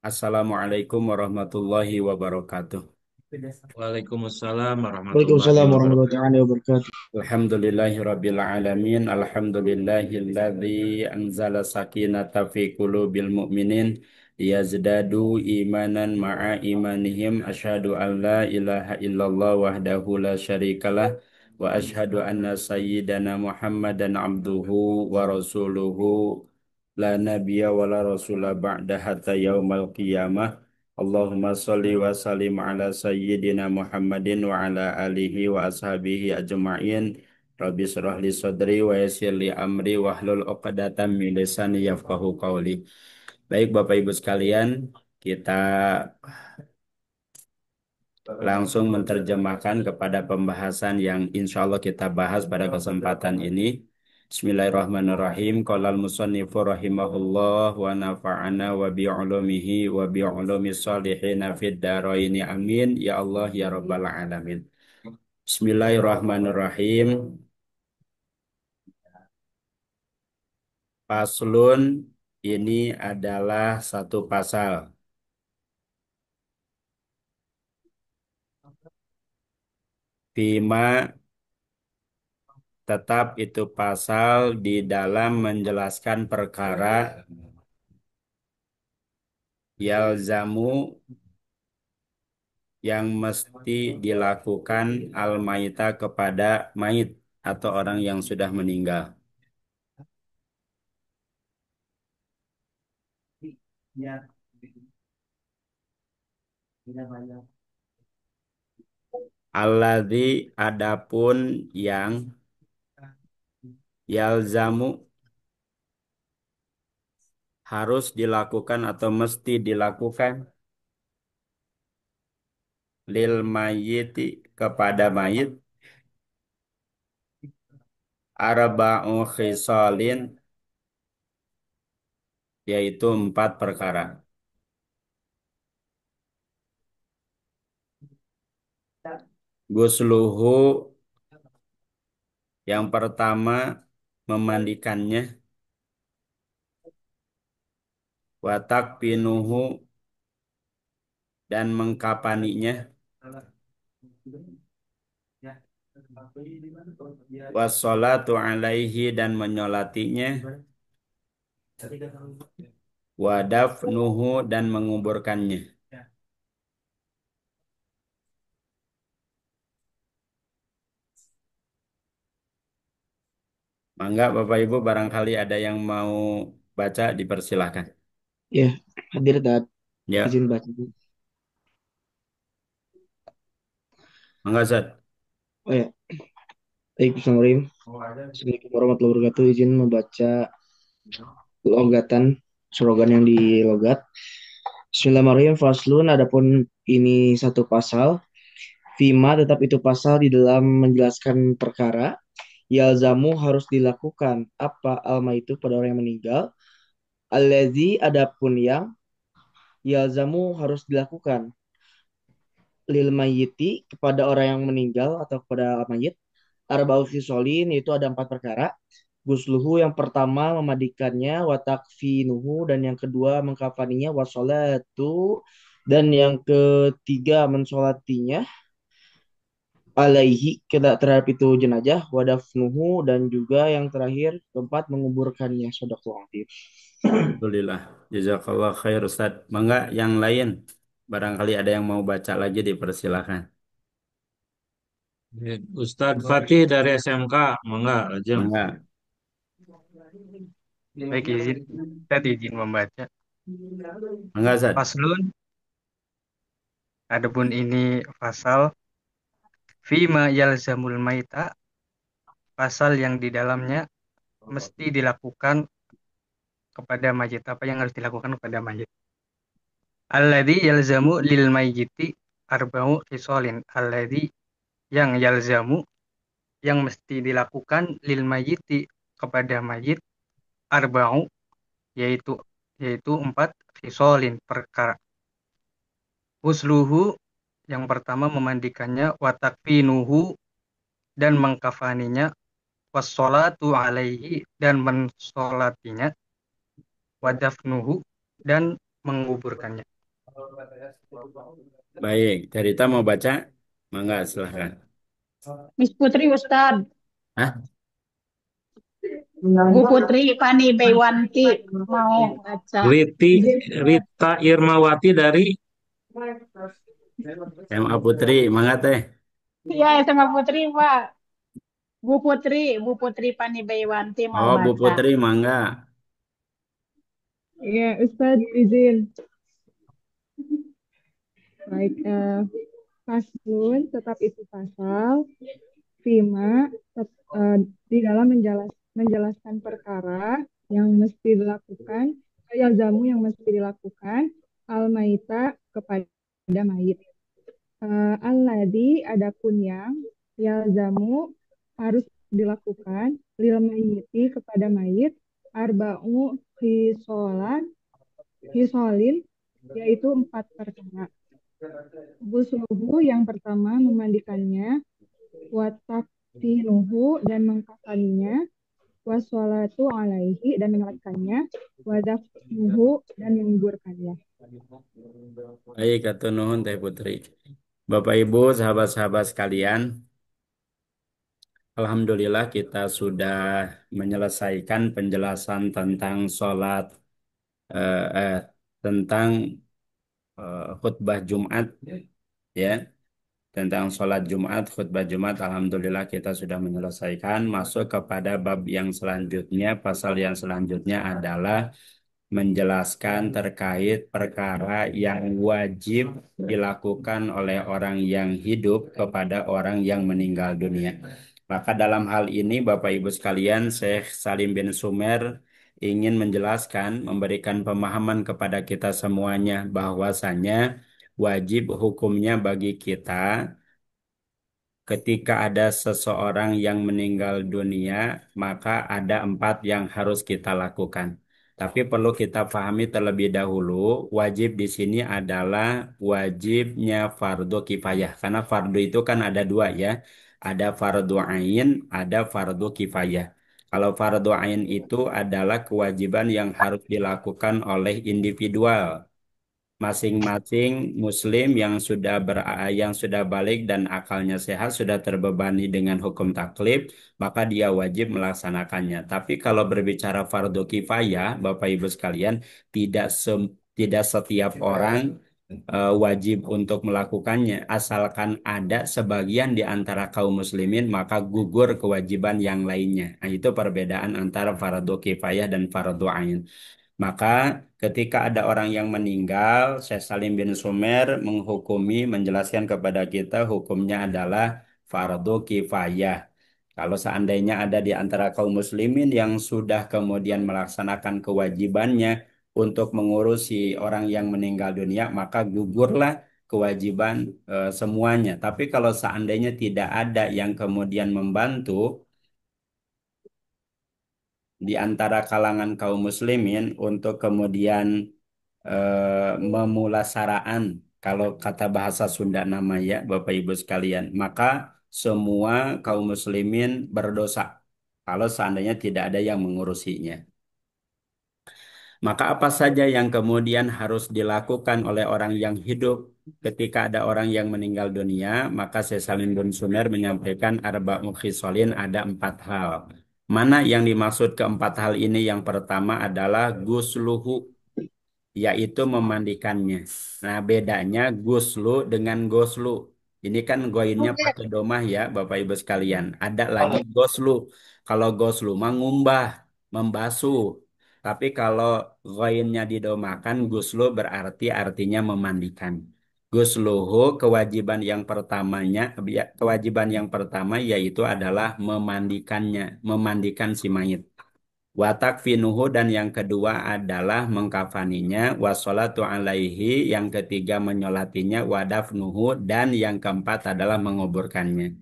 Assalamualaikum warahmatullahi wabarakatuh. Waalaikumsalam warahmatullahi Waalaikumsalam wabarakatuh. warahmatullahi wabarakatuh. Alhamdulillahi rabbil alamin. Alhamdulillahilladzi anzala sakinata fi qulubil mu'minin liyazdadu imanan ma'a imanihim. Asyhadu an la ilaha illallah wahdahu la syarikalah wa asyhadu anna sayyidana Muhammadan abduhu wa rasuluhu la nabiyya wa la rasula ba'da hatta yaumal qiyamah. Allahumma sholli wa sallim ala sayyidina Muhammadin wa ala alihi wa ashabihi ajma'in. Rabbi shrah li sadri wa yassir li amri wahlul 'uqdatam min lisani yafqahu qawli. Baik Bapak Ibu sekalian, kita langsung menerjemahkan kepada pembahasan yang insya Allah kita bahas pada kesempatan ini. Bismillahirrahmanirrahim. Qala al-musannifu rahimahullah wa nafa'ana wa bi'ulumihi wa bi'ulumis salihin fid dharaini amin ya Allah ya rabbal alamin. Bismillahirrahmanirrahim. Paslun ini adalah satu pasal. Bima tetap itu pasal di dalam menjelaskan perkara yalzamu yang mesti dilakukan al-maita kepada mayit atau orang yang sudah meninggal. Alladzi adapun yang yalzamu harus dilakukan atau mesti dilakukan lil mayyiti kepada mayit arba'u khisalin yaitu empat perkara. Gusluhu yang pertama memandikannya, watak pinuhu dan mengkapaninya, wassalatu alaihi dan menyolatinya, wadafnuhu dan menguburkannya. Mangga Bapak Ibu barangkali ada yang mau baca dipersilahkan. Ya, hadir dan Ya, izin baca. mangga Zat. Oh ya, baik Bismillahirrahmanirrahim. Assalamualaikum warahmatullahi wabarakatuh. Izin membaca logatan slogan yang dilogat. Bismillahirrahmanirrahim. Faslun, adapun ini satu pasal. Fima tetap itu pasal di dalam menjelaskan perkara. Yalzamu harus dilakukan apa alma itu pada orang yang meninggal. Allazi adapun yang yalzamu harus dilakukan lil mayyiti kepada orang yang meninggal atau kepada mayit arba'u khisolin yaitu ada empat perkara. Gusluhu yang pertama memandikannya, watakfinuhu dan yang kedua mengkafaninya, wasolatu dan yang ketiga mensolatinya, alaihi kita terhadap itu jenazah, wadafnuhu dan juga yang terakhir keempat menguburkannya. Sodaqallahu adzim. Alhamdulillah. Jazakallah khair Ustaz. Mangga yang lain. Barangkali ada yang mau baca lagi dipersilahkan. Ustadz Fatih dari SMK, mangga aja. Mangga. Baik, izin membaca. Mangga Ustaz. Faslun, adapun ini pasal fima yalzamul maita, pasal yang di dalamnya mesti dilakukan kepada mayit. Apa yang harus dilakukan kepada mayit? Alladzi yalzamu lil mayyiti arba'u khisalin. Alladzi yang yalzamu yang mesti dilakukan lil mayyiti kepada mayit arba'u yaitu yaitu empat khisalin perkara. Usluhu yang pertama memandikannya, watakfinuhu dan mengkafaninya, wassolatu alaihi dan mensolatinya, wadafnuhu dan menguburkannya. Baik, Cerita mau baca? Mangga, silahkan. Miss Putri Ustad, Hah? Bu Putri Fani Beiwanti mau baca. Rita Irmawati dari SMA Putri, mangga teh. Iya, sama Putri, Pak. Bu Putri Fani Beiwanti mau Oh, Bu baca. Putri, mangga. Ya, Ustadz izin. Baik, faslun tetap isi pasal, fima di dalam menjelaskan perkara yang mesti dilakukan, yalzamu yang mesti dilakukan, al-maita kepada mayit. Alladzi adapun yang yalzamu harus dilakukan lil mayyiti kepada mayit arba'u hisolin yaitu 4 perkara. Busluhu yang pertama memandikannya, watakfinuhu dan mengkafaninya, wassalatu alaihi dan menyolatkannya, wadafnuhu dan menguburkannya. Baik, atur nuhun Teh Putri. Bapak Ibu, sahabat-sahabat sekalian, Alhamdulillah kita sudah menyelesaikan penjelasan tentang sholat, eh, eh, tentang khutbah Jumat, ya, tentang sholat Jumat, khutbah Jumat. Alhamdulillah kita sudah menyelesaikan. Masuk kepada bab yang selanjutnya, pasal yang selanjutnya adalah menjelaskan terkait perkara yang wajib dilakukan oleh orang yang hidup kepada orang yang meninggal dunia. Maka dalam hal ini Bapak Ibu sekalian, Syekh Salim bin Sumer ingin menjelaskan, memberikan pemahaman kepada kita semuanya bahwasanya wajib hukumnya bagi kita ketika ada seseorang yang meninggal dunia, maka ada 4 yang harus kita lakukan. Tapi perlu kita pahami terlebih dahulu, wajib di sini adalah wajibnya fardu kifayah. Karena fardu itu kan ada 2 ya. Ada fardu ain, ada fardu kifayah. Kalau fardu ain itu adalah kewajiban yang harus dilakukan oleh individual masing-masing muslim yang sudah balik dan akalnya sehat sudah terbebani dengan hukum taklif, maka dia wajib melaksanakannya. Tapi kalau berbicara fardu kifayah, Bapak Ibu sekalian, tidak setiap orang wajib untuk melakukannya. Asalkan ada sebagian di antara kaum muslimin, maka gugur kewajiban yang lainnya. Nah, itu perbedaan antara fardu kifayah dan fardu ain. Maka ketika ada orang yang meninggal, Syekh Salim bin Sumer menjelaskan kepada kita hukumnya adalah fardu kifayah. Kalau seandainya ada di antara kaum muslimin yang sudah kemudian melaksanakan kewajibannya untuk mengurusi orang yang meninggal dunia, maka gugurlah kewajiban semuanya. Tapi kalau seandainya tidak ada yang kemudian membantu, di antara kalangan kaum muslimin untuk kemudian memulasaraan kalau kata bahasa Sunda nama ya Bapak Ibu sekalian, maka semua kaum muslimin berdosa kalau seandainya tidak ada yang mengurusinya. Maka apa saja yang kemudian harus dilakukan oleh orang yang hidup ketika ada orang yang meninggal dunia, maka Syekh Salim bin Sumer menyampaikan arba'u khisolin, ada 4 hal. Mana yang dimaksud keempat hal ini? Yang pertama adalah gusluhu, yaitu memandikannya. Nah, bedanya guslu dengan goslu. Ini kan goinnya pakai domah ya, Bapak Ibu sekalian. Ada lagi goslu. Kalau goslu mah ngumbah, membasuh. Tapi kalau goinnya didomakan, guslu berarti artinya memandikan. Gusluhu kewajiban yang pertama yaitu adalah memandikannya, memandikan si mayit. Watak finuhu, dan yang kedua adalah mengkafaninya, wassolatu alaihi, yang ketiga menyolatinya, wadafnuhu, dan yang keempat adalah menguburkannya.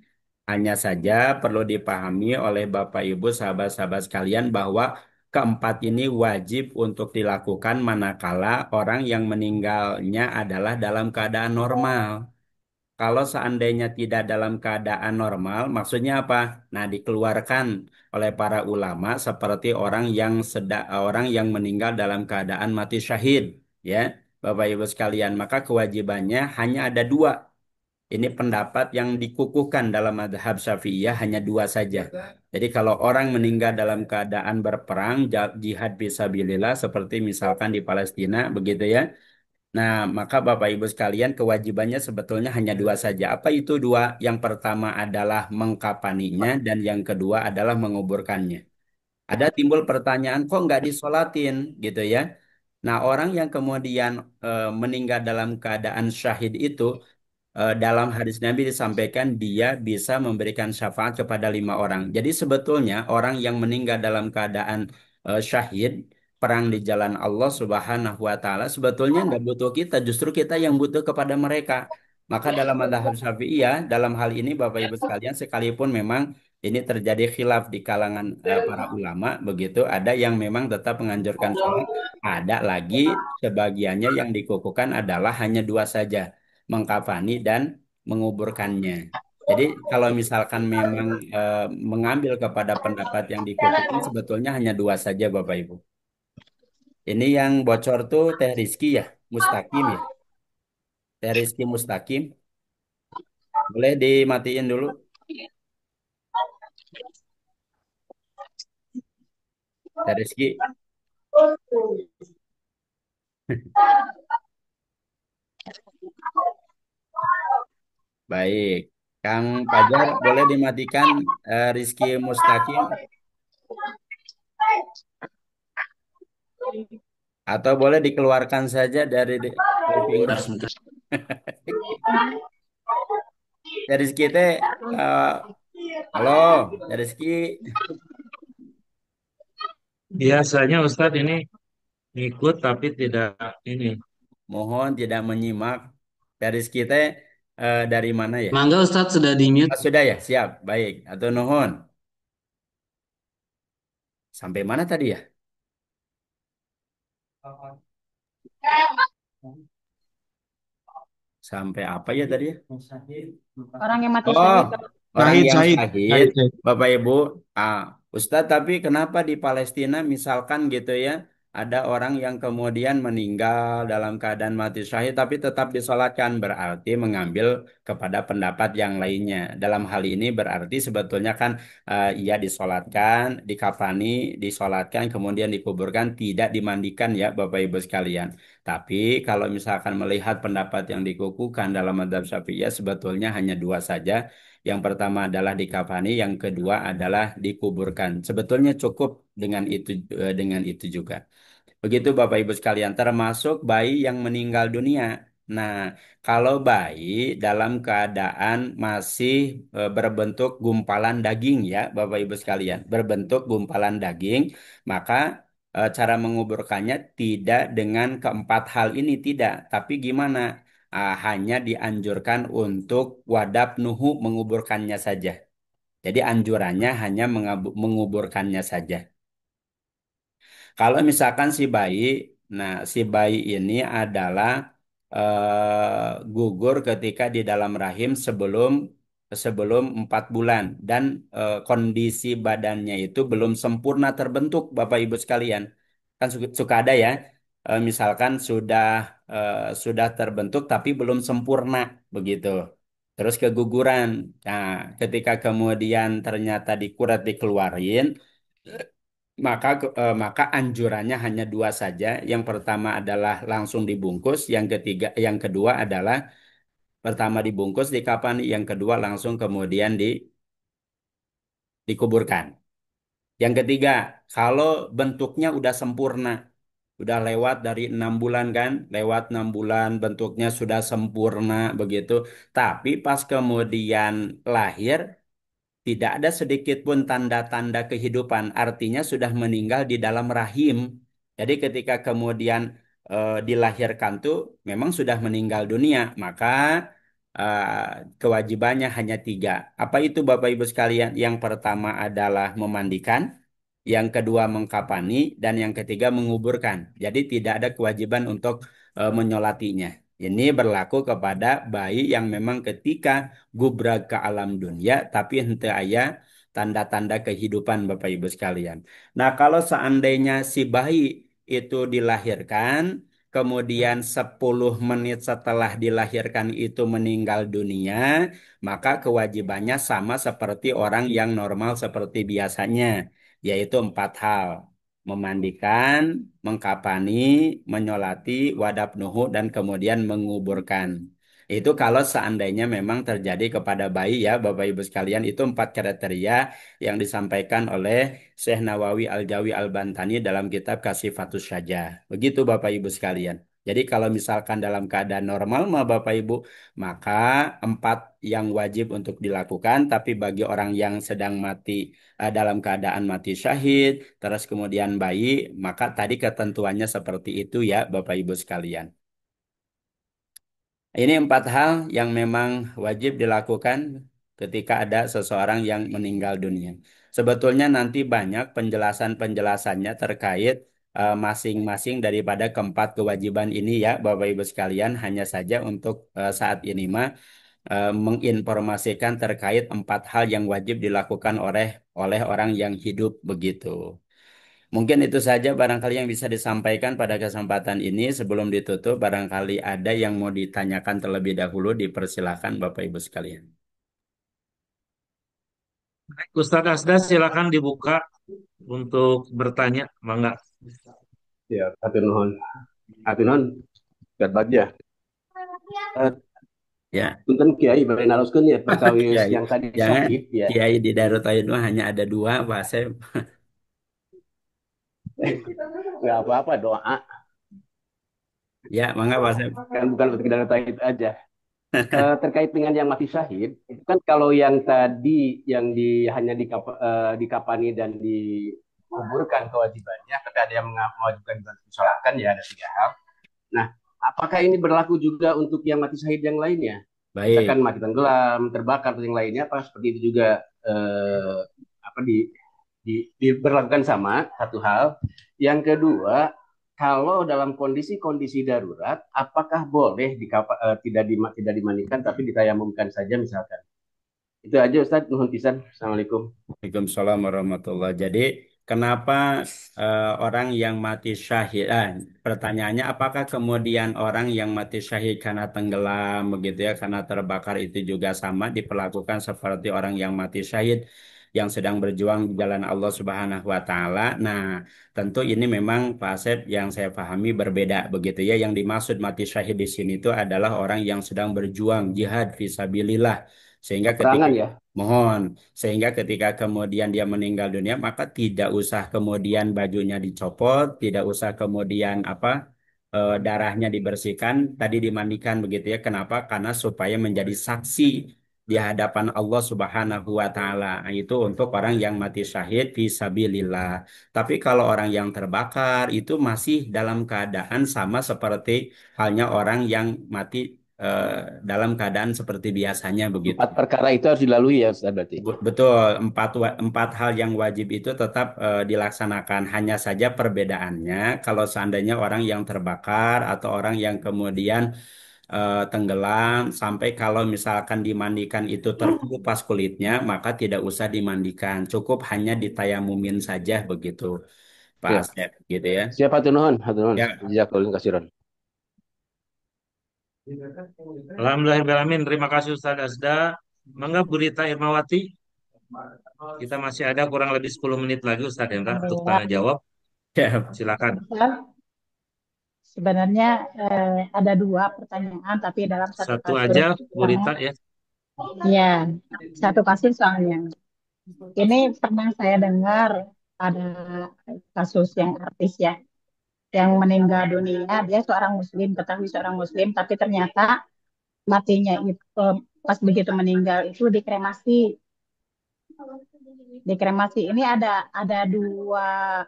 Hanya saja perlu dipahami oleh Bapak Ibu sahabat-sahabat sekalian bahwa keempat ini wajib untuk dilakukan manakala orang yang meninggalnya adalah dalam keadaan normal. Kalau seandainya tidak dalam keadaan normal, maksudnya apa? Nah, dikeluarkan oleh para ulama seperti orang yang meninggal dalam keadaan mati syahid. ya Bapak Ibu sekalian. Maka kewajibannya hanya ada dua. Ini pendapat yang dikukuhkan dalam madhab Syafi'iyah hanya dua saja. Jadi kalau orang meninggal dalam keadaan berperang, jihad fisabilillah seperti misalkan di Palestina, begitu ya. Nah, maka Bapak Ibu sekalian kewajibannya sebetulnya hanya dua saja. Apa itu dua? Yang pertama adalah mengkapaninya dan yang kedua adalah menguburkannya. Ada timbul pertanyaan, kok nggak disolatin gitu ya? Nah, orang yang kemudian meninggal dalam keadaan syahid itu dalam hadis Nabi disampaikan dia bisa memberikan syafaat kepada lima orang. Jadi sebetulnya orang yang meninggal dalam keadaan syahid perang di jalan Allah Subhanahu wa taala sebetulnya nggak butuh kita, justru kita yang butuh kepada mereka. Maka dalam mazhab Syafi'iyah dalam hal ini Bapak Ibu sekalian sekalipun memang ini terjadi khilaf di kalangan para ulama begitu, ada yang memang tetap menganjurkan sholat, ada lagi sebagiannya yang dikukuhkan adalah hanya dua saja mengkafani dan menguburkannya. Jadi kalau misalkan memang mengambil kepada pendapat yang dikukuhkan sebetulnya hanya dua saja Bapak Ibu. Ini yang bocor tuh Teh Rizky ya, Mustaqim ya. Teh Rizky Mustaqim, boleh dimatiin dulu. Teh Rizky, baik. Kang Pajar, boleh dimatikan Rizky Mustaqim atau boleh dikeluarkan saja dari briefingnya. Teh Rizky teh, eh, halo, Teh Rizky. Biasanya Ustadz ini ikut tapi tidak ini. Mohon tidak menyimak. Dari kita dari mana ya? Mangga Ustadz sudah di mute. Oh, sudah ya, siap. Baik. Atau nuhun. Sampai mana tadi ya? Sampai apa ya tadi ya? Orang yang mati Oh, syahid. orang Syahid, yang syahid, syahid, syahid, syahid. Bapak Ibu. Ah, Ustadz, tapi kenapa di Palestina misalkan gitu ya, ada orang yang kemudian meninggal dalam keadaan mati syahid, tapi tetap disolatkan, berarti mengambil kepada pendapat yang lainnya. Dalam hal ini berarti sebetulnya kan ia disolatkan, dikafani, disolatkan, kemudian dikuburkan, tidak dimandikan ya Bapak Ibu sekalian. Tapi kalau misalkan melihat pendapat yang dikukuhkan dalam mazhab Syafi'iyah sebetulnya hanya dua saja. Yang pertama adalah dikafani, yang kedua adalah dikuburkan. Sebetulnya cukup dengan itu juga. Begitu Bapak Ibu sekalian, termasuk bayi yang meninggal dunia. Nah, kalau bayi dalam keadaan masih berbentuk gumpalan daging ya, Bapak Ibu sekalian, berbentuk gumpalan daging, maka cara menguburkannya tidak dengan keempat hal ini tidak, tapi gimana? Hanya dianjurkan untuk wadab nuhu menguburkannya saja. Jadi anjurannya hanya menguburkannya saja. Kalau misalkan si bayi, nah si bayi ini adalah gugur ketika di dalam rahim sebelum sebelum 4 bulan dan kondisi badannya itu belum sempurna terbentuk, Bapak Ibu sekalian. Kan suka ada ya, misalkan sudah terbentuk tapi belum sempurna begitu. Terus keguguran. Nah, ketika kemudian ternyata dikuret dikeluarin, maka anjurannya hanya dua saja. Yang pertama adalah langsung dibungkus, yang kedua adalah pertama dibungkus di kapan, yang kedua langsung kemudian dikuburkan. Yang ketiga, kalau bentuknya udah sempurna, udah lewat dari 6 bulan kan, lewat 6 bulan bentuknya sudah sempurna begitu. Tapi pas kemudian lahir tidak ada sedikit pun tanda-tanda kehidupan, artinya sudah meninggal di dalam rahim. Jadi ketika kemudian dilahirkan tuh memang sudah meninggal dunia, maka kewajibannya hanya tiga. Apa itu Bapak Ibu sekalian? Yang pertama adalah memandikan, yang kedua mengkapani, dan yang ketiga menguburkan. Jadi tidak ada kewajiban untuk menyolatinya. Ini berlaku kepada bayi yang memang ketika gubrak ke alam dunia tapi henteu aya tanda-tanda kehidupan Bapak Ibu sekalian. Nah, kalau seandainya si bayi itu dilahirkan kemudian 10 menit setelah dilahirkan itu meninggal dunia, maka kewajibannya sama seperti orang yang normal seperti biasanya, yaitu 4 hal. Memandikan, mengkapani, menyolati, wadapnuhu, dan kemudian menguburkan. Itu kalau seandainya memang terjadi kepada bayi ya, Bapak Ibu sekalian, itu 4 kriteria yang disampaikan oleh Syekh Nawawi Al-Jawi Al-Bantani dalam kitab Kasifatus Syajah. Begitu Bapak Ibu sekalian. Jadi kalau misalkan dalam keadaan normal mah Bapak Ibu, maka 4 yang wajib untuk dilakukan, tapi bagi orang yang sedang mati dalam keadaan mati syahid, terus kemudian bayi, maka tadi ketentuannya seperti itu ya Bapak Ibu sekalian. Ini 4 hal yang memang wajib dilakukan ketika ada seseorang yang meninggal dunia. Sebetulnya nanti banyak penjelasan-penjelasannya terkait masing-masing daripada keempat kewajiban ini ya Bapak Ibu sekalian. Hanya saja untuk saat ini mah menginformasikan terkait 4 hal yang wajib dilakukan oleh orang yang hidup begitu. Mungkin itu saja barangkali yang bisa disampaikan pada kesempatan ini. Sebelum ditutup, barangkali ada yang mau ditanyakan terlebih dahulu, dipersilakan Bapak Ibu sekalian. Baik, Ustadz Asda silakan dibuka untuk bertanya, Bangga. Ya, hatur nuhun, gat bagja. Ya, Punten Kiai bari naroskeun ya perkawis Kiai, yang tadi jangan syahid ya. Kiai di Darut Tauhid mah hanya ada 2, Pak Asep. Enggak apa-apa doa, Ya, mangga Pak Asep. kan bukan untuk Darut Tauhid aja. Terkait dengan yang mati syahid, itu kan kalau yang tadi yang hanya dikapani dan dikuburkan kewajibannya, tapi ada yang mewajibkan disolatkan ya ada 3 hal. Nah, apakah ini berlaku juga untuk yang mati syahid yang lainnya? Baik. Misalkan mati tenggelam, terbakar atau yang lainnya, apa seperti itu juga apa diberlakukan sama satu hal. Yang kedua, kalau dalam kondisi-kondisi darurat, apakah boleh tidak dimandikan tapi ditayamumkan saja misalkan? Itu aja Ustaz, nuhun pisan. Assalamualaikum. Waalaikumsalam warahmatullahi. Jadi kenapa orang yang mati syahid? Pertanyaannya apakah kemudian orang yang mati syahid karena tenggelam begitu ya, karena terbakar itu juga sama diperlakukan seperti orang yang mati syahid yang sedang berjuang di jalan Allah Subhanahu wa taala. Nah, tentu ini memang Pak Asep yang saya pahami berbeda begitu ya. Yang dimaksud mati syahid di sini itu adalah orang yang sedang berjuang jihad fisabilillah. Sehingga ketika Perangan ya. Mohon, sehingga ketika kemudian dia meninggal dunia, maka tidak usah kemudian bajunya dicopot, tidak usah kemudian darahnya dibersihkan, tadi dimandikan begitu ya. Kenapa? Karena supaya menjadi saksi di hadapan Allah Subhanahu wa taala. Nah, itu untuk orang yang mati syahid fisabilillah. Tapi kalau orang yang terbakar itu masih dalam keadaan sama seperti halnya orang yang mati dalam keadaan seperti biasanya begitu. 4 perkara itu harus dilalui ya Ustaz berarti. Betul, empat hal yang wajib itu tetap dilaksanakan. Hanya saja perbedaannya kalau seandainya orang yang terbakar atau orang yang kemudian tenggelam, sampai kalau misalkan dimandikan itu terkelupas kulitnya, maka tidak usah dimandikan. Cukup hanya ditayamumin saja begitu, Pak Ya. Asep, gitu ya. Siap hatur nuhun. Ya. Jazakallahu khairan. Alhamdulillahirrahmanirrahim. Terima kasih Ustadz Asda. Mangga Bu Rita Irmawati. Kita masih ada kurang lebih 10 menit lagi Ustadz Hendra untuk tanya jawab. Ya. Silakan. Sebenarnya ada 2 pertanyaan, tapi dalam satu Satu kasus. aja Bu Rita ya. Ya, satu kasus soalnya. Ini pernah saya dengar ada kasus yang artis ya, yang meninggal dunia. Dia seorang Muslim, ketahui seorang Muslim, tapi ternyata matinya itu pas begitu meninggal itu dikremasi. Dikremasi ini ada 2,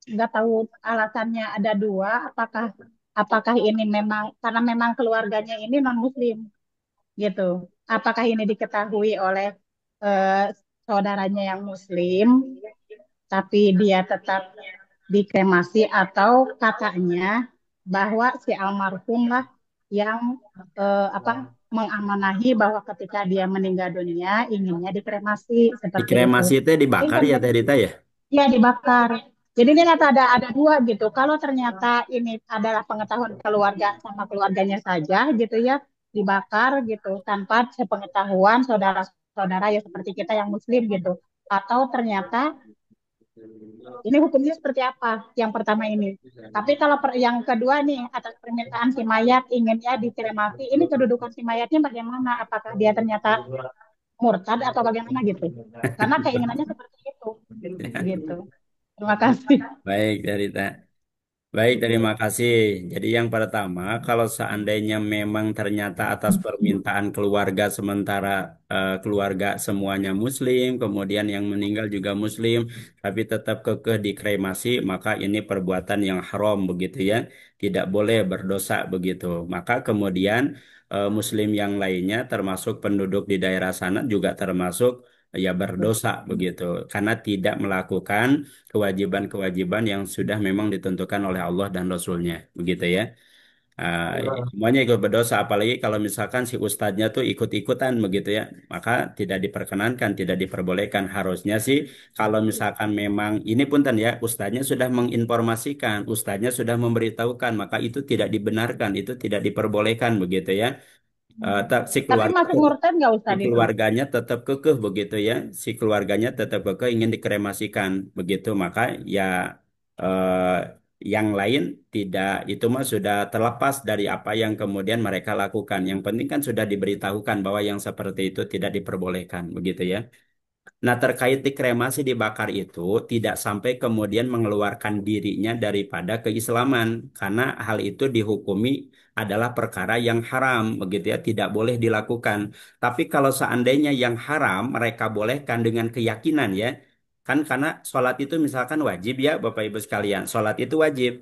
nggak tahu alasannya ada 2. Apakah ini memang karena memang keluarganya ini non Muslim gitu? Apakah ini diketahui oleh eh, saudaranya yang Muslim, tapi dia tetap dikremasi, atau katanya bahwa si almarhum lah yang mengamanahi bahwa ketika dia meninggal dunia inginnya dikremasi seperti itu. Dikremasi itu dibakar ya Teh Rita ya? Ya dibakar. Jadi ini ternyata ada dua gitu. Kalau ternyata ini adalah pengetahuan keluarga sama keluarganya saja gitu ya, dibakar gitu tanpa sepengetahuan saudara-saudara ya seperti kita yang muslim gitu. Atau ternyata ini hukumnya seperti apa? Yang pertama ini. Tapi kalau yang kedua nih atas permintaan si mayat inginnya dikremasi, ini kedudukan si mayatnya bagaimana? Apakah dia ternyata murtad atau bagaimana gitu? Karena keinginannya seperti itu gitu. Terima kasih. Baik, Darita. Baik, terima kasih. Jadi yang pertama, kalau seandainya memang ternyata atas permintaan keluarga sementara keluarga semuanya Muslim, kemudian yang meninggal juga Muslim, tapi tetap kekeh dikremasi, maka ini perbuatan yang haram begitu ya, tidak boleh berdosa begitu. Maka kemudian Muslim yang lainnya, termasuk penduduk di daerah sana juga termasuk ya berdosa begitu, karena tidak melakukan kewajiban-kewajiban yang sudah memang ditentukan oleh Allah dan Rasulnya, begitu ya. Ah, semuanya ikut berdosa, apalagi kalau misalkan si ustadznya tuh ikut-ikutan begitu ya, maka tidak diperkenankan, tidak diperbolehkan. Harusnya sih kalau misalkan memang ini punten ya, ustadznya sudah menginformasikan, ustadznya sudah memberitahukan, maka itu tidak dibenarkan, itu tidak diperbolehkan begitu ya. Si Tapi keluarga masih murtad nggak si Ustaz itu? keluarganya tetap kekeh begitu ya, si keluarganya tetap kekeh ingin dikremasikan begitu, maka ya eh, yang lain tidak, itu mah sudah terlepas dari apa yang kemudian mereka lakukan, yang penting kan sudah diberitahukan bahwa yang seperti itu tidak diperbolehkan begitu ya. Nah, terkait dikremasi dibakar itu tidak sampai kemudian mengeluarkan dirinya daripada keislaman, karena hal itu dihukumi adalah perkara yang haram, begitu ya, tidak boleh dilakukan. Tapi kalau seandainya yang haram mereka bolehkan dengan keyakinan ya, kan karena sholat itu misalkan wajib ya, Bapak Ibu sekalian, sholat itu wajib.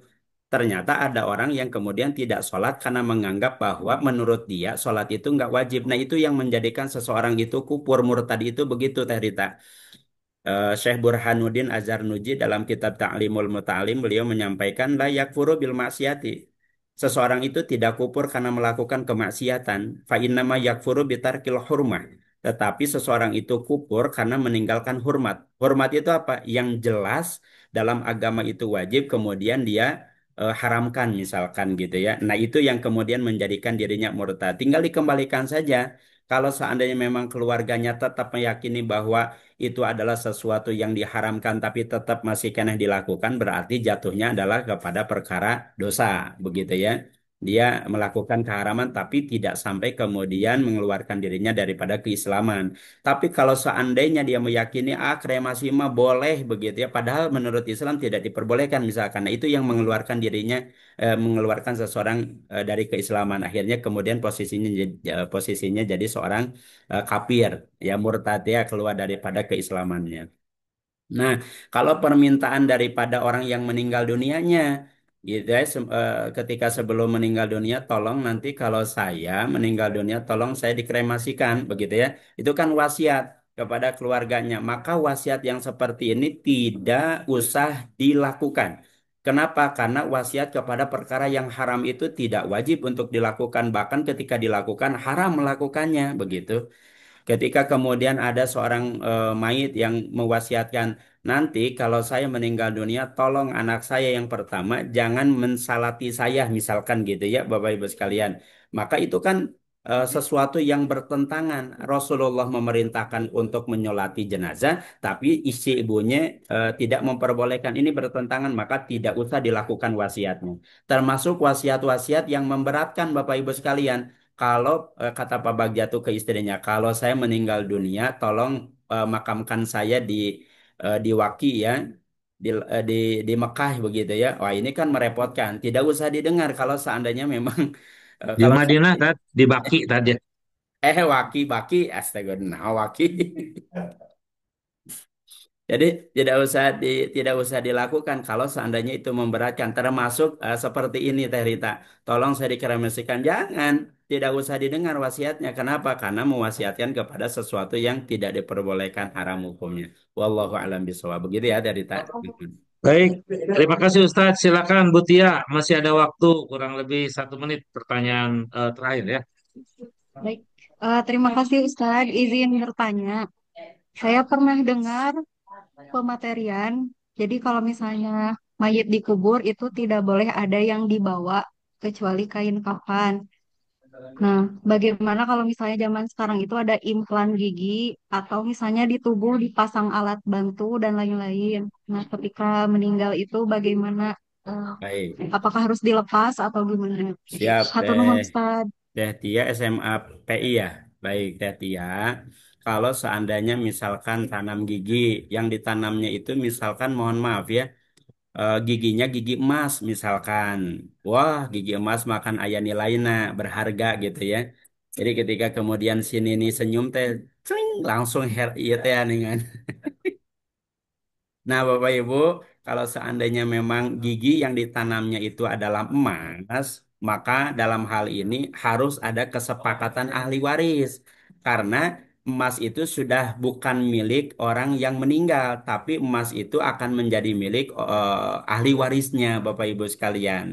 Ternyata ada orang yang kemudian tidak sholat karena menganggap bahwa menurut dia sholat itu nggak wajib. Nah, itu yang menjadikan seseorang itu kufur murtad itu begitu, Teh Rita. Syekh Burhanuddin Azhar Nuji dalam kitab Ta'limul Muta'alim beliau menyampaikan la yakfuru bil maksiati. Seseorang itu tidak kufur karena melakukan kemaksiatan. Fa innama yakfuru bitarkil hurmah. Tetapi seseorang itu kufur karena meninggalkan hormat. Hormat itu apa? Yang jelas dalam agama itu wajib, kemudian dia haramkan misalkan gitu ya. Nah, itu yang kemudian menjadikan dirinya murtad. Tinggal dikembalikan saja. Kalau seandainya memang keluarganya tetap meyakini bahwa itu adalah sesuatu yang diharamkan tapi tetap masih kena dilakukan, berarti jatuhnya adalah kepada perkara dosa begitu ya. Dia melakukan keharaman tapi tidak sampai kemudian mengeluarkan dirinya daripada keislaman. Tapi kalau seandainya dia meyakini kremasi mah boleh begitu ya, padahal menurut Islam tidak diperbolehkan misalkan, nah itu yang mengeluarkan dirinya, mengeluarkan seseorang dari keislaman, akhirnya kemudian posisinya jadi seorang kafir ya, murtad ya, keluar daripada keislamannya. Nah, kalau permintaan daripada orang yang meninggal dunianya, gitu ya, ketika sebelum meninggal dunia, tolong nanti kalau saya meninggal dunia, tolong saya dikremasikan, begitu ya. Itu kan wasiat kepada keluarganya. Maka wasiat yang seperti ini tidak usah dilakukan. Kenapa? Karena wasiat kepada perkara yang haram itu tidak wajib untuk dilakukan, bahkan ketika dilakukan haram melakukannya, begitu. Ketika kemudian ada seorang mayit yang mewasiatkan, nanti kalau saya meninggal dunia, tolong anak saya yang pertama jangan mensalati saya, misalkan gitu ya, Bapak Ibu sekalian. Maka itu kan sesuatu yang bertentangan. Rasulullah memerintahkan untuk menyolati jenazah, tapi isi ibunya tidak memperbolehkan. Ini bertentangan, maka tidak usah dilakukan wasiatnya. Termasuk wasiat-wasiat yang memberatkan, Bapak Ibu sekalian. Kalau kata Pak Bagja tuh ke istrinya, kalau saya meninggal dunia, tolong makamkan saya di Waki ya, di di di Mekah begitu ya. Wah, ini kan merepotkan. Tidak usah didengar kalau seandainya memang Di kalau Madinah tadi, di Baki tadi. Waki Baki, astaga, nah Waki. Jadi tidak usah dilakukan kalau seandainya itu memberatkan, termasuk seperti ini Teh Rita. Tolong saya dikremasikan, jangan, tidak usah didengar wasiatnya. Kenapa? Karena mewasiatkan kepada sesuatu yang tidak diperbolehkan, haram hukumnya. Wallahu a'lam bishawab. Begitu ya Teh Rita. Baik, terima kasih Ustadz. Silakan Bu Tia, masih ada waktu kurang lebih 1 menit pertanyaan terakhir ya. Baik, terima kasih Ustadz. Izin bertanya. Saya pernah dengar pematerian Jadi kalau misalnya mayit dikubur itu tidak boleh ada yang dibawa kecuali kain kafan. Nah, bagaimana kalau misalnya zaman sekarang itu ada implan gigi atau misalnya di tubuh dipasang alat bantu dan lain-lain. Nah, ketika meninggal itu bagaimana? eh, Baik, Apakah harus dilepas atau gimana? siap Hatur nuhun Ustaz. Teh Tia SMA PI ya. Baik, Teh Tia. Kalau seandainya misalkan tanam gigi, yang ditanamnya itu misalkan mohon maaf ya, giginya gigi emas misalkan. Wah, gigi emas makan ayah nilainya berharga gitu ya. Jadi ketika kemudian si Nini senyum teh, cling, langsung iya teh nih. Nah, Bapak Ibu, kalau seandainya memang gigi yang ditanamnya itu adalah emas, maka dalam hal ini harus ada kesepakatan ahli waris. Karena emas itu sudah bukan milik orang yang meninggal, tapi emas itu akan menjadi milik ahli warisnya, Bapak Ibu sekalian.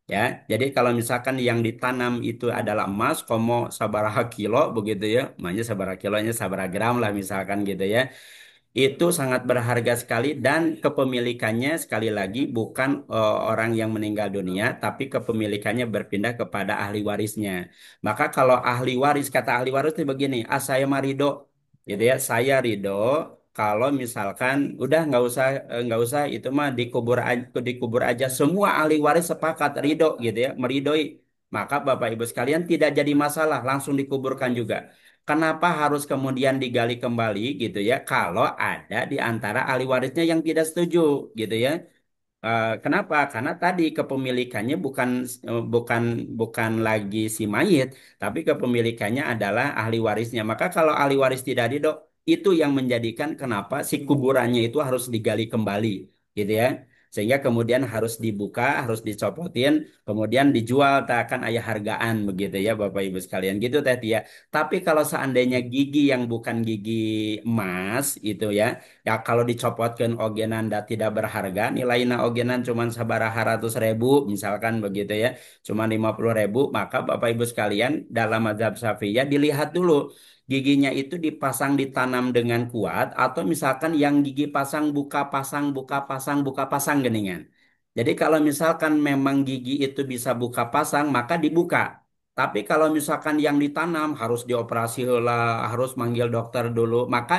Ya, jadi kalau misalkan yang ditanam itu adalah emas, komo sabaraha kilo begitu ya, makanya sabaraha kilonya sabaraha gram lah misalkan gitu ya, itu sangat berharga sekali dan kepemilikannya sekali lagi bukan orang yang meninggal dunia, tapi kepemilikannya berpindah kepada ahli warisnya. Maka kalau ahli waris, kata ahli waris itu begini, ah saya marido, gitu ya, saya ridho kalau misalkan udah nggak usah itu mah dikubur aja, semua ahli waris sepakat ridho gitu ya, meridoi. Maka Bapak Ibu sekalian tidak jadi masalah, langsung dikuburkan juga. Kenapa harus kemudian digali kembali gitu ya? Kalau ada di antara ahli warisnya yang tidak setuju gitu ya. Kenapa? Karena tadi kepemilikannya bukan bukan lagi si mayit, tapi kepemilikannya adalah ahli warisnya. Maka kalau ahli waris tidak ridho, itu yang menjadikan kenapa si kuburannya itu harus digali kembali, gitu ya. Sehingga kemudian harus dibuka, harus dicopotin, kemudian dijual, tak akan ayah hargaan begitu ya, Bapak Ibu sekalian. Gitu Teh Tia. Tapi kalau seandainya gigi yang bukan gigi emas itu ya, ya kalau dicopotkan ogenanda tidak berharga, nilainya ogenan cuma sabaraha ratus ribu, misalkan begitu ya, cuma 50.000, maka Bapak Ibu sekalian dalam mazhab Syafi'iyah dilihat dulu giginya itu dipasang ditanam dengan kuat atau misalkan yang gigi pasang buka pasang buka pasang buka pasang geningan. Jadi kalau misalkan memang gigi itu bisa buka pasang maka dibuka. Tapi kalau misalkan yang ditanam harus dioperasi lah, harus manggil dokter dulu, maka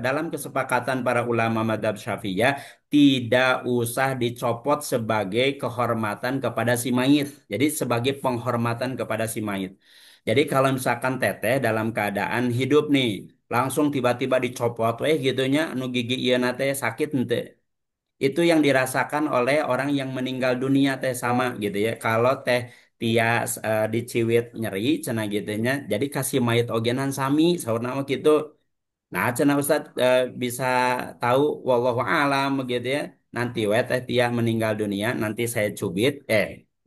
dalam kesepakatan para ulama madhab Syafi'iyah tidak usah dicopot sebagai kehormatan kepada si mayit. Jadi sebagai penghormatan kepada si mayit. Jadi kalau misalkan teteh dalam keadaan hidup nih, langsung tiba-tiba dicopot, gitunya, anu gigi ieu na teh sakit ente. Itu yang dirasakan oleh orang yang meninggal dunia teh sama gitu ya. Kalau teh tias diciwit nyeri cenah gitunya, jadi kasih mayit ogenan sami saur nama gitu. Nah, cenah Ustad bisa tahu wallahu alam begitu ya. Nanti we teh Tia meninggal dunia, nanti saya cubit.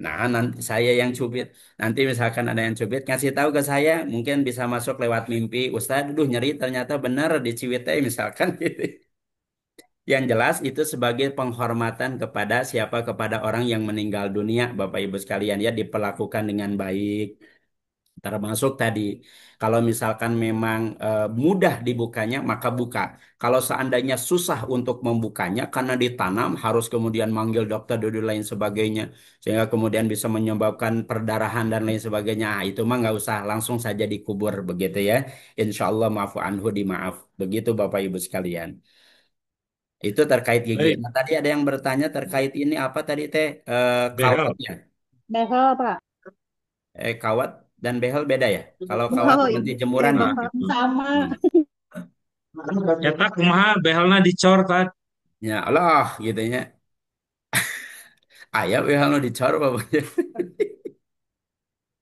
Nah nanti saya yang cubit. Nanti misalkan ada yang cubit, ngasih tahu ke saya, mungkin bisa masuk lewat mimpi. Ustad, duh nyeri ternyata benar diciwit teh misalkan gitu. Yang jelas itu sebagai penghormatan kepada siapa, kepada orang yang meninggal dunia, Bapak Ibu sekalian ya, diperlakukan dengan baik. Termasuk tadi, kalau misalkan memang mudah dibukanya, maka buka. Kalau seandainya susah untuk membukanya karena ditanam, harus kemudian manggil dokter dan lain sebagainya, sehingga kemudian bisa menyebabkan perdarahan dan lain sebagainya. Ah, itu mah nggak usah, langsung saja dikubur begitu ya. Insya Allah maafu anhu dimaaf. Begitu Bapak Ibu sekalian. Itu terkait gigi. Baik, Nah, tadi ada yang bertanya terkait ini apa tadi teh kawat behel. ya? Behel, Pak. Kawat dan behel beda ya? Kalau kawat Oh, nanti ya jemuran ya. Nah, Bapak gitu. sama. Hmm. Eta kumaha behelna dicor tad. Ya Allah gitu ya. Ayah behel nu dicor apa?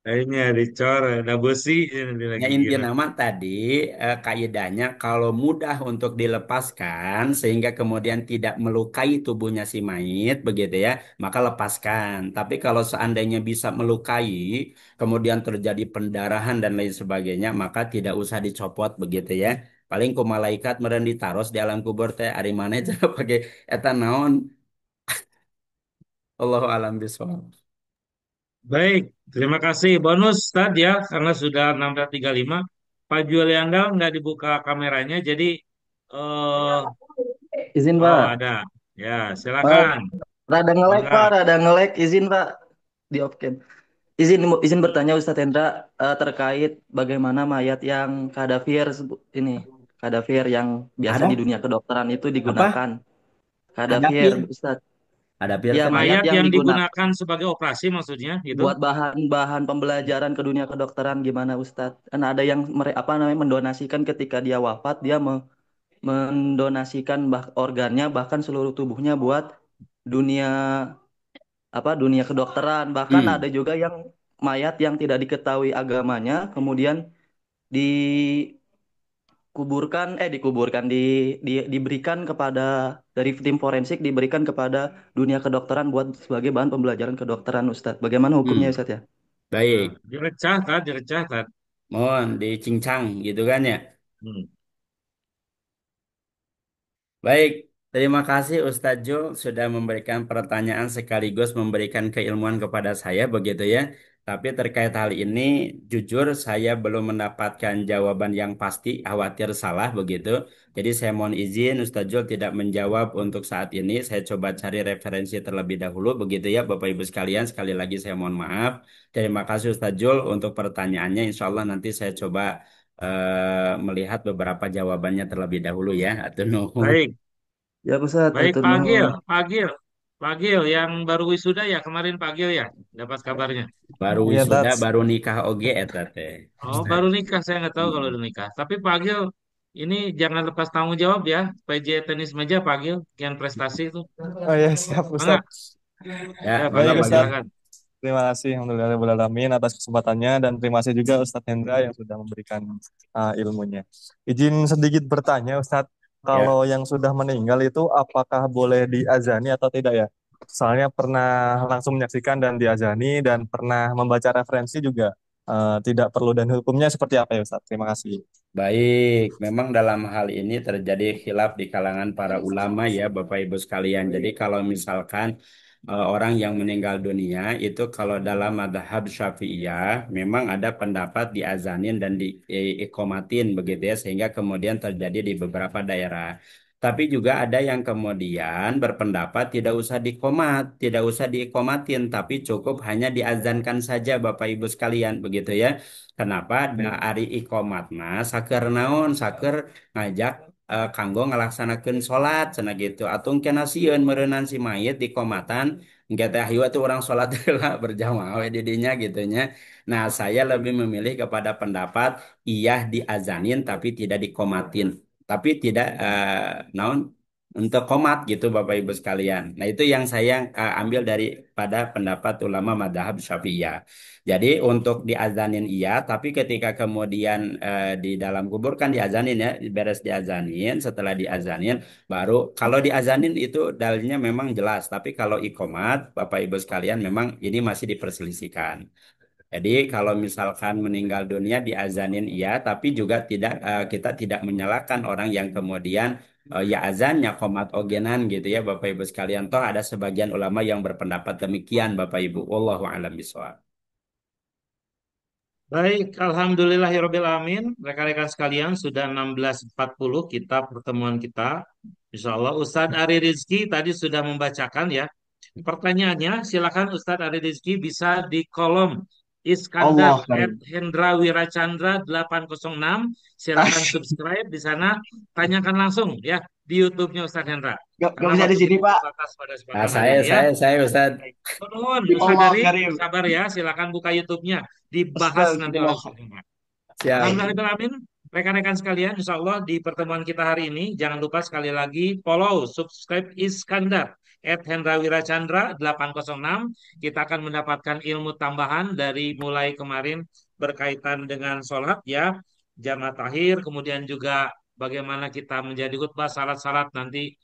Kayaknya dicor, ada besi ini Ya lagi inti gini. nama tadi kaidahnya kalau mudah untuk dilepaskan sehingga kemudian tidak melukai tubuhnya si mayit begitu ya, maka lepaskan. Tapi kalau seandainya bisa melukai, kemudian terjadi pendarahan dan lain sebagainya, maka tidak usah dicopot begitu ya. Paling ku malaikat meureun ditaros di alam kubur teh ari maneh cara pakai eta naon. Allahu alam bisawab. Baik, terima kasih. Bonus tadi ya, karena sudah 16.35. Pak Juliangga nggak dibuka kameranya, jadi eh Izin Oh, Pak. ada. Ya, Pak, silakan. rada nge-lag Mangga. Pak, rada nge-lag. Izin Pak, di off cam. Izin bertanya Ustadz Hendra terkait bagaimana mayat yang kadavir ini, kadavir yang biasa di Ada dunia kedokteran itu apa? digunakan. Ada Kadavir, pir, Ustadz. ada pir Ya, teh mayat Mayat yang yang digunakan digunakan sebagai operasi maksudnya gitu. buat bahan-bahan pembelajaran ke dunia kedokteran gimana Ustadz? Kan ada yang apa namanya mendonasikan ketika dia wafat, dia mendonasikan organnya bahkan seluruh tubuhnya buat dunia dunia kedokteran. Bahkan ada Hmm. juga yang mayat yang tidak diketahui agamanya kemudian dikuburkan diberikan kepada dari tim forensik diberikan kepada dunia kedokteran buat sebagai bahan pembelajaran kedokteran Ustadz. Bagaimana hukumnya Hmm. Ustadz ya? Nah, Baik. direcah kan, direcah kan. Mohon dicincang gitu kan ya. Hmm. Baik, terima kasih Ustadz Jul sudah memberikan pertanyaan sekaligus memberikan keilmuan kepada saya begitu ya. Tapi terkait hal ini, jujur saya belum mendapatkan jawaban yang pasti, khawatir salah begitu. Jadi saya mohon izin Ustadz Jul tidak menjawab untuk saat ini. Saya coba cari referensi terlebih dahulu begitu ya Bapak Ibu sekalian. Sekali lagi saya mohon maaf. Terima kasih Ustadz Jul untuk pertanyaannya. Insya Allah nanti saya coba melihat beberapa jawabannya terlebih dahulu ya. Atau nuhun. Baik, Ya Ustadz, baik atur Pak Agil, nuhun. Pak Agil, Pak Agil yang baru wisuda ya kemarin Pak Agil ya, dapat kabarnya. Baru Iya, wisuda, Tats. baru nikah oge eta teh. Oh, baru nikah, saya nggak tahu kalau Hmm. udah nikah. Tapi Pak Agil, ini jangan lepas tanggung jawab ya, PJ tenis meja Pak Agil, kian prestasi itu. Oh iya, siap Mangga, Ustadz. Ya, ya Pak mangga Baik Agil, Pak Gil. Ustadz, silakan. terima kasih Alhamdulillahirobbilalamin atas kesempatannya dan terima kasih juga Ustadz Hendra yang sudah memberikan ilmunya. Izin sedikit bertanya Ustadz, Ya, kalau yang sudah meninggal itu apakah boleh diazani atau tidak ya? Soalnya pernah langsung menyaksikan dan diazani dan pernah membaca referensi juga tidak perlu dan hukumnya seperti apa ya Ustadz? Terima kasih. baik. Memang dalam hal ini terjadi khilaf di kalangan para ulama ya, Bapak Ibu sekalian. Jadi kalau misalkan orang yang meninggal dunia itu kalau dalam madhab Syafi'iyah memang ada pendapat diazanin dan diikomatin begitu ya, sehingga kemudian terjadi di beberapa daerah. Tapi juga ada yang kemudian berpendapat tidak usah dikomat, tidak usah diikomatin, tapi cukup hanya diazankan saja Bapak Ibu sekalian begitu ya. Kenapa? Da ari ikomatna saker naon saker ngajak kanggo ngalaksanakeun salat cenah gitu. Atung kena sieun meureunnan si mayit di komatan engke teh ayo atuh urang salat heula berjamaah we di dinya gitu nya. Nah, saya lebih memilih kepada pendapat iya diazanin tapi tidak dikomatin. Tapi tidak naon untuk komat gitu Bapak Ibu sekalian. Nah, itu yang saya ambil pada pendapat ulama madhab Syafi'iyah. Jadi untuk diazanin iya, tapi ketika kemudian di dalam kubur kan diazanin ya, beres diazanin, setelah diazanin baru kalau diazanin itu dalilnya memang jelas, tapi kalau ikomat Bapak Ibu sekalian memang ini masih diperselisihkan. Jadi kalau misalkan meninggal dunia diazanin iya, tapi juga kita tidak menyalahkan orang yang kemudian ya azannya komat ogenan gitu ya Bapak Ibu sekalian. Toh ada sebagian ulama yang berpendapat demikian Bapak Ibu. Wallahu a'lam bishawab. Baik, Alhamdulillahirobbilalamin. Rekan-rekan sekalian, sudah 16.40 kita pertemuan kita. Insya Allah, Ustadz Ari Rizki tadi sudah membacakan ya. Pertanyaannya, silakan Ustadz Ari Rizki bisa di kolom Iskandar Allah at karim. Hendra Wiracandra 806. Silakan subscribe di sana. Tanyakan langsung ya di YouTube-nya Ustadz Hendra. Gak Karena bisa di waktu sini kita Pak. terbatas pada Nah, kesempatan hari ini ya. saya Ustaz. Baik. Nuhun, Ustadz Allah Ari, karim. sabar ya. Silakan buka YouTube-nya. Dibahas nanti oleh Astagfirullah. Ustadz Hendra. Siap. Alhamdulillah, rekan-rekan sekalian, insya Allah di pertemuan kita hari ini, jangan lupa sekali lagi follow, subscribe Iskandar, at Hendra Wiracandra 806. Kita akan mendapatkan ilmu tambahan dari mulai kemarin berkaitan dengan sholat ya, jamaah takhir, kemudian juga bagaimana kita menjadi khutbah, syarat-syarat nanti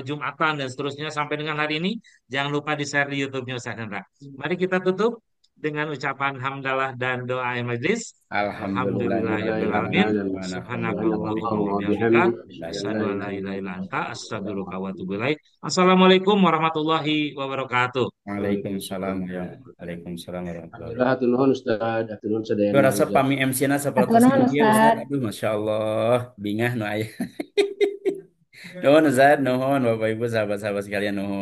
Jumatan dan seterusnya sampai dengan hari ini. Jangan lupa di-share di YouTube-nya Ustaz Hendra. Mari kita tutup dengan ucapan hamdalah dan doa yang majlis. Alhamdulillahirrahmanirrahim. Subhanakallahumma wa bihamdika. Asyhadu an la ilaha illa anta astaghfiruka wa atubu ilaik. Assalamualaikum warahmatullahi wabarakatuh. Waalaikumsalam ya. Waalaikumsalam warahmatullahi Alhamdulillah, wabarakatuh. hatur nuhun Ustaz, hatur nuhun Yo sadayana rasa Ustaz. pami MC-na seperti Atur nuhun dia Ustaz. Ustaz. Aduh, Masya Allah. Bingah nu aya. Nuhun Ustaz, nuhun Bapak Ibu sahabat-sahabat sekalian nuhun.